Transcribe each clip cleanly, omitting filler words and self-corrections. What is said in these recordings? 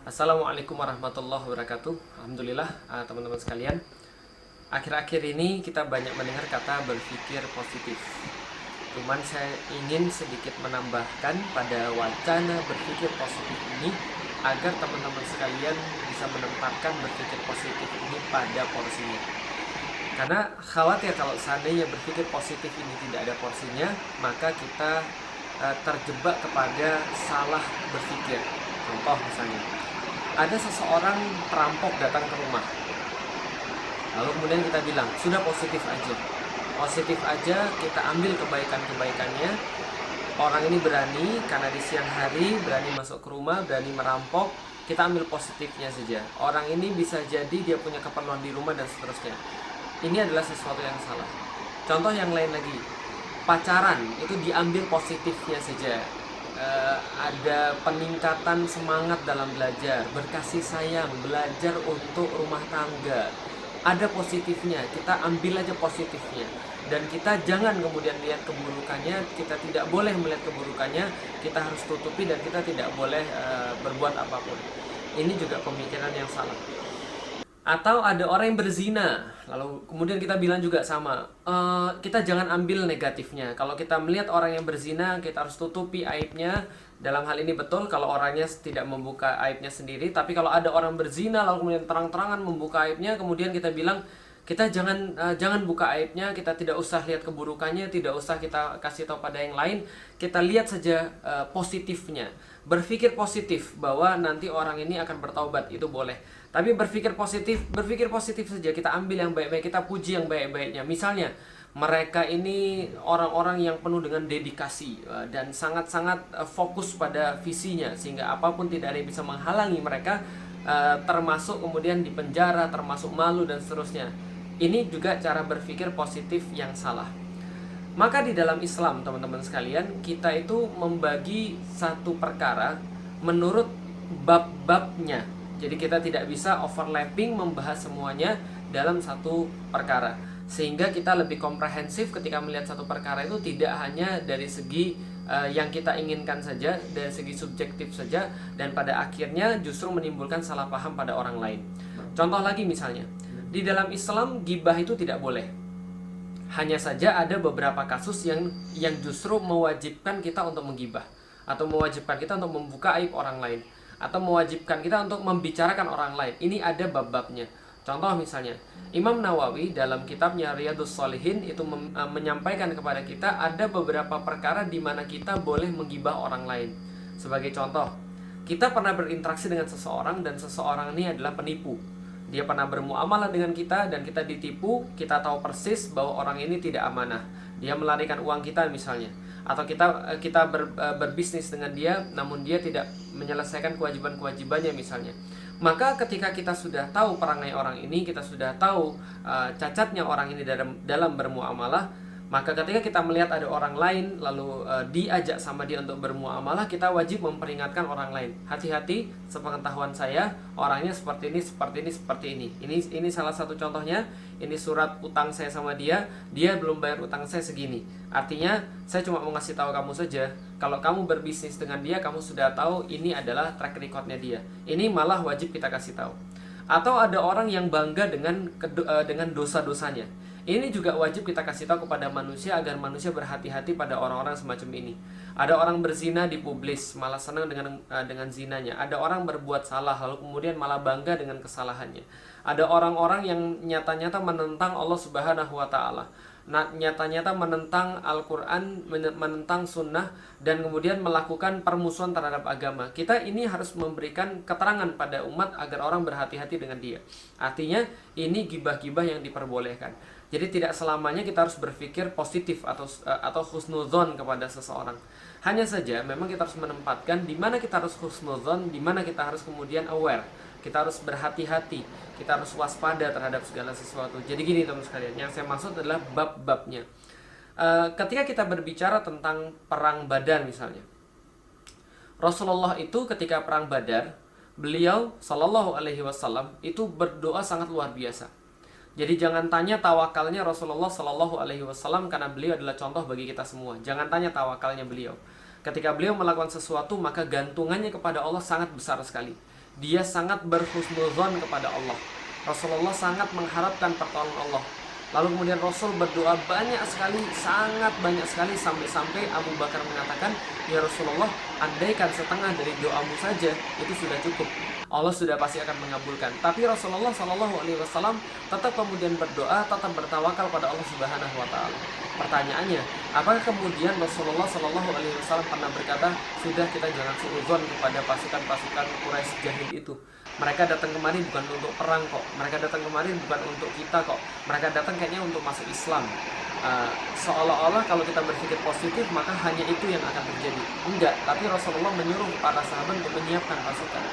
Assalamualaikum warahmatullahi wabarakatuh. Alhamdulillah, teman-teman sekalian. Akhir-akhir ini kita banyak mendengar kata berpikir positif. Cuman saya ingin sedikit menambahkan pada wacana berpikir positif ini agar teman-teman sekalian bisa menempatkan berpikir positif ini pada porsinya. Karena khawatir kalau seandainya berpikir positif ini tidak ada porsinya, maka kita terjebak kepada salah berpikir. Contoh misalnya, ada seseorang perampok datang ke rumah. Lalu kemudian kita bilang, sudah positif aja. Positif aja, kita ambil kebaikan-kebaikannya. Orang ini berani, karena di siang hari berani masuk ke rumah, berani merampok. Kita ambil positifnya saja. Orang ini bisa jadi dia punya keperluan di rumah dan seterusnya. Ini adalah sesuatu yang salah. Contoh yang lain lagi, pacaran itu diambil positifnya saja. Ada peningkatan semangat dalam belajar, berkasih sayang, belajar untuk rumah tangga. Ada positifnya, kita ambil aja positifnya. Dan kita jangan kemudian lihat keburukannya, kita tidak boleh melihat keburukannya, kita harus tutupi dan kita tidak boleh berbuat apapun. Ini juga pemikiran yang salah. Atau ada orang yang berzina, lalu kemudian kita bilang juga sama, kita jangan ambil negatifnya. Kalau kita melihat orang yang berzina, kita harus tutupi aibnya. Dalam hal ini betul kalau orangnya tidak membuka aibnya sendiri. Tapi kalau ada orang berzina lalu kemudian terang-terangan membuka aibnya, kemudian kita bilang kita jangan buka aibnya, kita tidak usah lihat keburukannya, tidak usah kita kasih tahu pada yang lain. Kita lihat saja positifnya. Berpikir positif bahwa nanti orang ini akan bertaubat, itu boleh. Tapi berpikir positif saja, kita ambil yang baik-baik, kita puji yang baik-baiknya. Misalnya, mereka ini orang-orang yang penuh dengan dedikasi dan sangat-sangat fokus pada visinya, sehingga apapun tidak ada yang bisa menghalangi mereka, termasuk kemudian di penjara, termasuk malu dan seterusnya. Ini juga cara berpikir positif yang salah. Maka di dalam Islam, teman-teman sekalian, kita itu membagi satu perkara menurut bab-babnya. Jadi kita tidak bisa overlapping membahas semuanya dalam satu perkara. Sehingga kita lebih komprehensif ketika melihat satu perkara itu tidak hanya dari segi yang kita inginkan saja, dari segi subjektif saja, dan pada akhirnya justru menimbulkan salah paham pada orang lain. Contoh lagi misalnya, di dalam Islam gibah itu tidak boleh. Hanya saja ada beberapa kasus yang justru mewajibkan kita untuk menggibah, atau mewajibkan kita untuk membuka aib orang lain, atau mewajibkan kita untuk membicarakan orang lain. Ini ada bab-babnya. Contoh misalnya, Imam Nawawi dalam kitabnya Riyadhus Shalihin itu menyampaikan kepada kita ada beberapa perkara di mana kita boleh menggibah orang lain. Sebagai contoh, kita pernah berinteraksi dengan seseorang dan seseorang ini adalah penipu. Dia pernah bermuamalah dengan kita dan kita ditipu, kita tahu persis bahwa orang ini tidak amanah. Dia melarikan uang kita misalnya. Atau kita berbisnis dengan dia, namun dia tidak menyelesaikan kewajiban-kewajibannya misalnya. Maka ketika kita sudah tahu perangai orang ini, kita sudah tahu cacatnya orang ini dalam bermuamalah, maka ketika kita melihat ada orang lain lalu diajak sama dia untuk bermuamalah, kita wajib memperingatkan orang lain. Hati-hati, sepengetahuan saya orangnya seperti ini, seperti ini, seperti ini. Ini salah satu contohnya. Ini surat utang saya sama dia belum bayar utang saya segini. Artinya saya cuma mau ngasih tahu kamu saja, kalau kamu berbisnis dengan dia, kamu sudah tahu ini adalah track recordnya dia. Ini malah wajib kita kasih tahu. Atau ada orang yang bangga dengan dosa-dosanya. Ini juga wajib kita kasih tahu kepada manusia agar manusia berhati-hati pada orang-orang semacam ini. Ada orang berzina dipublis, malah senang dengan zinanya. Ada orang berbuat salah lalu kemudian malah bangga dengan kesalahannya. Ada orang-orang yang nyata-nyata menentang Allah Subhanahu wa taala. Nyata-nyata menentang Al-Quran, menentang sunnah, dan kemudian melakukan permusuhan terhadap agama. Kita ini harus memberikan keterangan pada umat agar orang berhati-hati dengan dia. Artinya ini gibah-gibah yang diperbolehkan. Jadi tidak selamanya kita harus berpikir positif atau husnuzon kepada seseorang. Hanya saja memang kita harus menempatkan di mana kita harus husnuzon, di mana kita harus kemudian aware. Kita harus berhati-hati, kita harus waspada terhadap segala sesuatu. Jadi gini teman sekalian, yang saya maksud adalah bab-babnya. Ketika kita berbicara tentang perang Badar misalnya, Rasulullah itu ketika perang Badar, beliau Shallallahu Alaihi Wasallam itu berdoa sangat luar biasa. Jadi jangan tanya tawakalnya Rasulullah Shallallahu Alaihi Wasallam, karena beliau adalah contoh bagi kita semua. Jangan tanya tawakalnya beliau. Ketika beliau melakukan sesuatu, maka gantungannya kepada Allah sangat besar sekali. dia sangat berhusnuzon kepada Allah. Rasulullah sangat mengharapkan pertolongan Allah. Lalu kemudian Rasul berdoa banyak sekali, sangat banyak sekali, sampai-sampai Abu Bakar mengatakan, ya Rasulullah, andaikan setengah dari doamu saja itu sudah cukup, Allah sudah pasti akan mengabulkan. Tapi Rasulullah SAW tetap kemudian berdoa, tetap bertawakal pada Allah Subhanahu Wa Taala. Pertanyaannya, apakah kemudian Rasulullah SAW pernah berkata, sudah kita jangan suudzon kepada pasukan-pasukan Quraisy jahil itu? Mereka datang kemari bukan untuk perang kok. Mereka datang kemari bukan untuk kita kok. Mereka datang kayaknya untuk masuk Islam. Seolah-olah kalau kita berpikir positif maka hanya itu yang akan terjadi. Enggak, tapi Rasulullah menyuruh para sahabat untuk menyiapkan pasukan,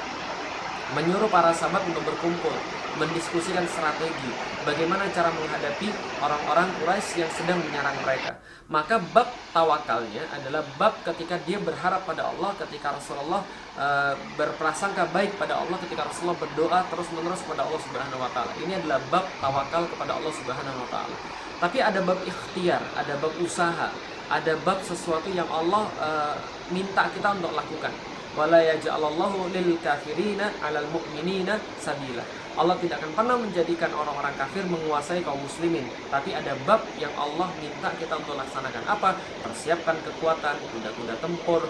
menyuruh para sahabat untuk berkumpul, mendiskusikan strategi bagaimana cara menghadapi orang-orang Quraisy yang sedang menyerang mereka. Maka bab tawakalnya adalah bab ketika dia berharap pada Allah, ketika Rasulullah berprasangka baik pada Allah, ketika Rasulullah berdoa terus-menerus pada Allah Subhanahu Wa Taala. Ini adalah bab tawakal kepada Allah Subhanahu Wa Taala. Tapi ada bab ikhtiar, ada bab usaha, ada bab sesuatu yang Allah minta kita untuk lakukan. Wala yaj'alallahu lil kafirina 'alal mu'minina sabila. Allah tidak akan pernah menjadikan orang-orang kafir menguasai kaum muslimin. Tapi ada bab yang Allah minta kita untuk laksanakan. Apa? Persiapkan kekuatan, kuda-kuda tempur,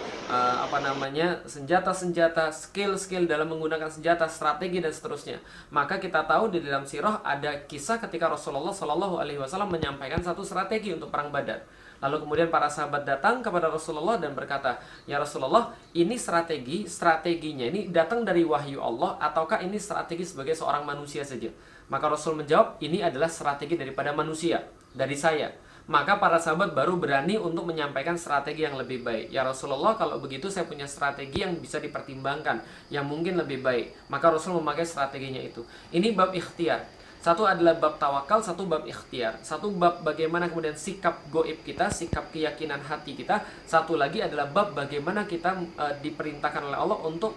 senjata-senjata, skill-skill dalam menggunakan senjata, strategi dan seterusnya. Maka kita tahu di dalam sirah ada kisah ketika Rasulullah SAW menyampaikan satu strategi untuk perang Badar. Lalu kemudian para sahabat datang kepada Rasulullah dan berkata, ya Rasulullah, ini strateginya ini datang dari wahyu Allah ataukah ini strategi sebagai seorang manusia saja? Maka Rasul menjawab, ini adalah strategi daripada manusia, dari saya. Maka para sahabat baru berani untuk menyampaikan strategi yang lebih baik. Ya Rasulullah, kalau begitu saya punya strategi yang bisa dipertimbangkan, yang mungkin lebih baik. Maka Rasul memakai strateginya itu. Ini bab ikhtiar. Satu adalah bab tawakal, satu bab ikhtiar. Satu bab bagaimana kemudian sikap goib kita, sikap keyakinan hati kita. Satu lagi adalah bab bagaimana kita diperintahkan oleh Allah untuk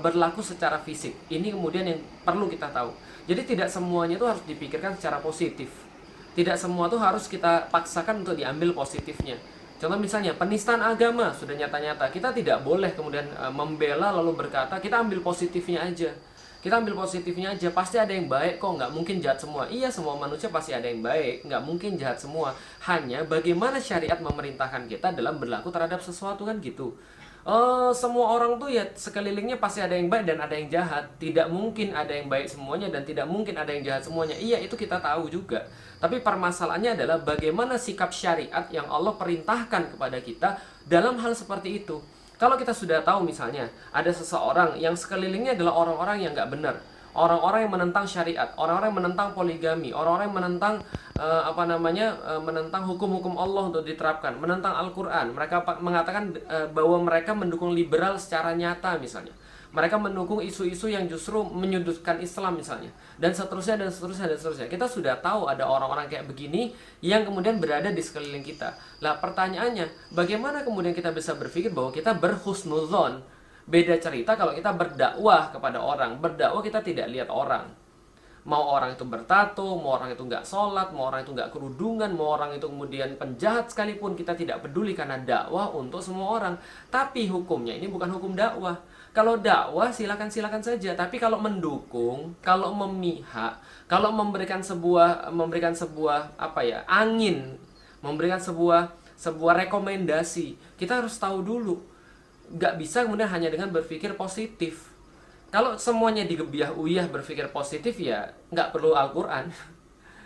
berlaku secara fisik. Ini kemudian yang perlu kita tahu. Jadi tidak semuanya itu harus dipikirkan secara positif. Tidak semua itu harus kita paksakan untuk diambil positifnya. Contoh misalnya penistaan agama sudah nyata-nyata. Kita tidak boleh kemudian membela lalu berkata kita ambil positifnya aja. Kita ambil positifnya aja, pasti ada yang baik kok, nggak mungkin jahat semua. Iya, semua manusia pasti ada yang baik, nggak mungkin jahat semua. Hanya bagaimana syariat memerintahkan kita dalam berlaku terhadap sesuatu kan gitu. Semua orang tuh ya sekelilingnya pasti ada yang baik dan ada yang jahat. Tidak mungkin ada yang baik semuanya dan tidak mungkin ada yang jahat semuanya. Iya, itu kita tahu juga. Tapi permasalahannya adalah bagaimana sikap syariat yang Allah perintahkan kepada kita dalam hal seperti itu. Kalau kita sudah tahu misalnya ada seseorang yang sekelilingnya adalah orang-orang yang nggak benar, orang-orang yang menentang syariat, orang-orang yang menentang poligami, orang-orang yang menentang menentang hukum-hukum Allah untuk diterapkan, menentang Al-Quran. Mereka mengatakan bahwa mereka mendukung liberal secara nyata misalnya. Mereka mendukung isu-isu yang justru menyudutkan Islam misalnya. Dan seterusnya, dan seterusnya, dan seterusnya. Kita sudah tahu ada orang-orang kayak begini yang kemudian berada di sekeliling kita. Lah pertanyaannya, bagaimana kemudian kita bisa berpikir bahwa kita berhusnuzon? Beda cerita kalau kita berdakwah kepada orang. Berdakwah kita tidak lihat orang. Mau orang itu bertato, mau orang itu nggak sholat, mau orang itu nggak kerudungan, mau orang itu kemudian penjahat sekalipun, kita tidak peduli karena dakwah untuk semua orang. Tapi hukumnya ini bukan hukum dakwah. Kalau dakwah silakan saja, tapi kalau mendukung, kalau memihak, kalau memberikan sebuah angin, memberikan sebuah rekomendasi, kita harus tahu dulu. Nggak bisa kemudian hanya dengan berpikir positif. Kalau semuanya digebiah-uyah berpikir positif ya nggak perlu Al-Quran.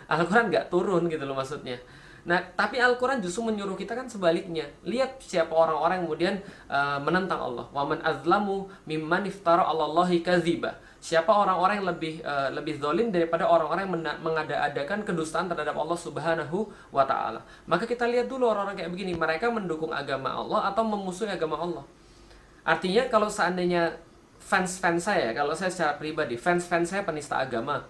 Al-Quran nggak turun gitu loh maksudnya. Nah, tapi Al-Quran justru menyuruh kita kan sebaliknya. Lihat siapa orang-orang yang kemudian menentang Allah. Wa man azlamu mimman iftara 'alallahi kadziba. Siapa orang-orang yang lebih zalim daripada orang-orang yang mengada-adakan kedustaan terhadap Allah Subhanahu wa taala. Maka kita lihat dulu orang-orang kayak begini, mereka mendukung agama Allah atau memusuhi agama Allah. Artinya kalau seandainya fans-fans saya, kalau saya secara pribadi, fans-fans saya penista agama,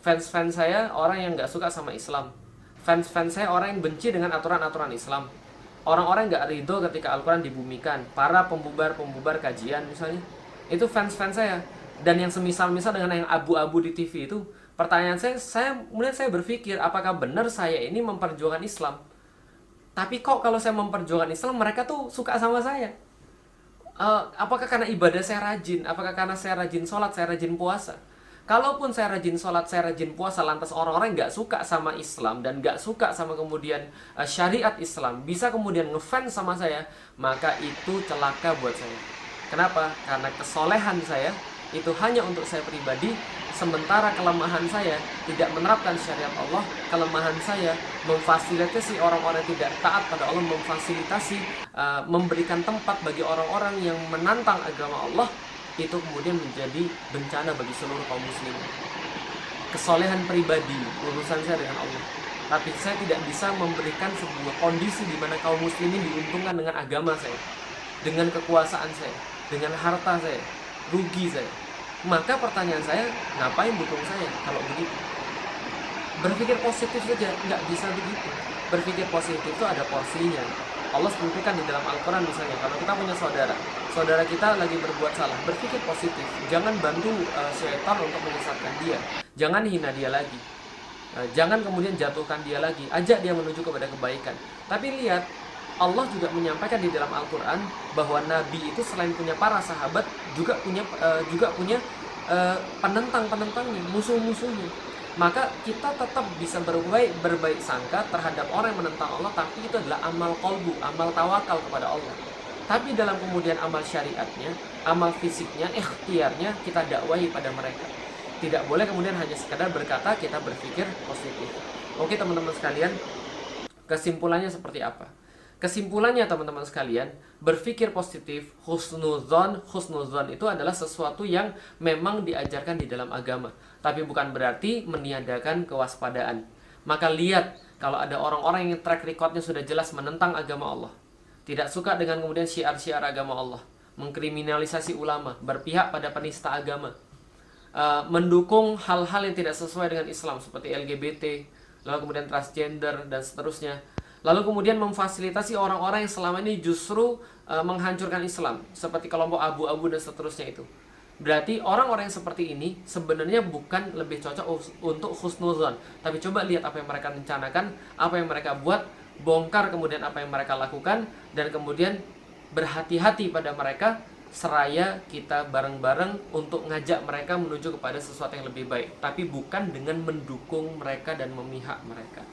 fans-fans saya orang yang nggak suka sama Islam, fans-fans saya orang yang benci dengan aturan-aturan Islam, orang-orang yang nggak ridho ketika Al-Quran dibumikan, para pembubar kajian misalnya, itu fans-fans saya. Dan yang semisal-misal dengan yang abu-abu di TV itu, pertanyaan kemudian saya berpikir, apakah benar saya ini memperjuangkan Islam? Tapi kok kalau saya memperjuangkan Islam, mereka tuh suka sama saya? apakah karena ibadah saya rajin? Apakah karena saya rajin sholat, saya rajin puasa? Kalaupun saya rajin sholat, saya rajin puasa, lantas orang-orang nggak suka sama Islam dan nggak suka sama kemudian syariat Islam, bisa kemudian ngefans sama saya, maka itu celaka buat saya. Kenapa? Karena kesolehan saya itu hanya untuk saya pribadi, sementara kelemahan saya tidak menerapkan syariat Allah, kelemahan saya memfasilitasi orang-orang yang tidak taat pada Allah, memfasilitasi memberikan tempat bagi orang-orang yang menantang agama Allah, itu kemudian menjadi bencana bagi seluruh kaum muslimin. Kesolehan pribadi, urusan saya dengan Allah, tapi saya tidak bisa memberikan sebuah kondisi di mana kaum muslimin diuntungkan dengan agama saya, dengan kekuasaan saya, dengan harta saya, rugi saya. Maka pertanyaan saya, ngapain dukung saya kalau begitu? Berpikir positif saja, nggak bisa begitu. Berpikir positif itu ada porsinya. Allah tentukan di dalam Al-Quran misalnya, kalau kita punya saudara kita lagi berbuat salah, berpikir positif. Jangan bantu syaitan untuk menyesatkan dia. Jangan hina dia lagi. Jangan kemudian jatuhkan dia lagi. Ajak dia menuju kepada kebaikan. Tapi lihat, Allah juga menyampaikan di dalam Al-Quran bahwa Nabi itu selain punya para sahabat, juga punya penentang-penentangnya, musuh-musuhnya. Maka kita tetap bisa berbaik sangka terhadap orang yang menentang Allah, tapi itu adalah amal qalbu, amal tawakal kepada Allah. Tapi dalam kemudian amal syariatnya, amal fisiknya, ikhtiarnya, kita dakwahi pada mereka. Tidak boleh kemudian hanya sekadar berkata, kita berpikir positif. Oke teman-teman sekalian, kesimpulannya seperti apa? Kesimpulannya teman-teman sekalian, berpikir positif, husnuzon itu adalah sesuatu yang memang diajarkan di dalam agama. Tapi bukan berarti meniadakan kewaspadaan. Maka lihat, kalau ada orang-orang yang track recordnya sudah jelas menentang agama Allah, tidak suka dengan kemudian syiar-syiar agama Allah, mengkriminalisasi ulama, berpihak pada penista agama, mendukung hal-hal yang tidak sesuai dengan Islam seperti LGBT, lalu kemudian transgender dan seterusnya, lalu kemudian memfasilitasi orang-orang yang selama ini justru menghancurkan Islam seperti kelompok abu-abu dan seterusnya itu. Berarti orang-orang yang seperti ini sebenarnya bukan lebih cocok untuk husnuzon, tapi coba lihat apa yang mereka rencanakan, apa yang mereka buat, bongkar kemudian apa yang mereka lakukan, dan kemudian berhati-hati pada mereka, seraya kita bareng-bareng untuk ngajak mereka menuju kepada sesuatu yang lebih baik, tapi bukan dengan mendukung mereka dan memihak mereka.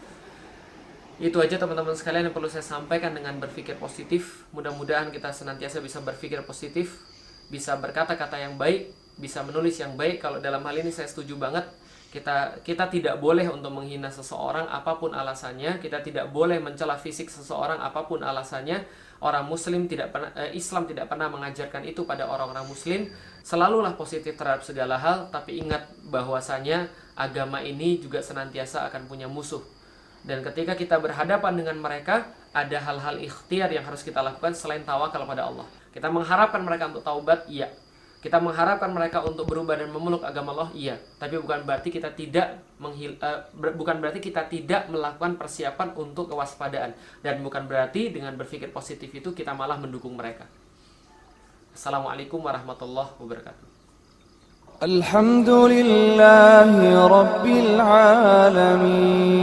Itu aja teman-teman sekalian yang perlu saya sampaikan dengan berpikir positif. Mudah-mudahan kita senantiasa bisa berpikir positif, bisa berkata-kata yang baik, bisa menulis yang baik. Kalau dalam hal ini saya setuju banget. Kita tidak boleh untuk menghina seseorang apapun alasannya. Kita tidak boleh mencela fisik seseorang apapun alasannya. Orang muslim Islam tidak pernah mengajarkan itu pada orang-orang muslim. Selalulah positif terhadap segala hal, tapi ingat bahwasanya agama ini juga senantiasa akan punya musuh. Dan ketika kita berhadapan dengan mereka, ada hal-hal ikhtiar yang harus kita lakukan selain tawakal pada Allah. Kita mengharapkan mereka untuk taubat, iya. Kita mengharapkan mereka untuk berubah dan memeluk agama Allah, iya. Tapi bukan berarti kita tidak melakukan persiapan untuk kewaspadaan. Dan bukan berarti dengan berpikir positif itu kita malah mendukung mereka. Assalamualaikum warahmatullahi wabarakatuh. Alhamdulillahi Rabbil Alamin.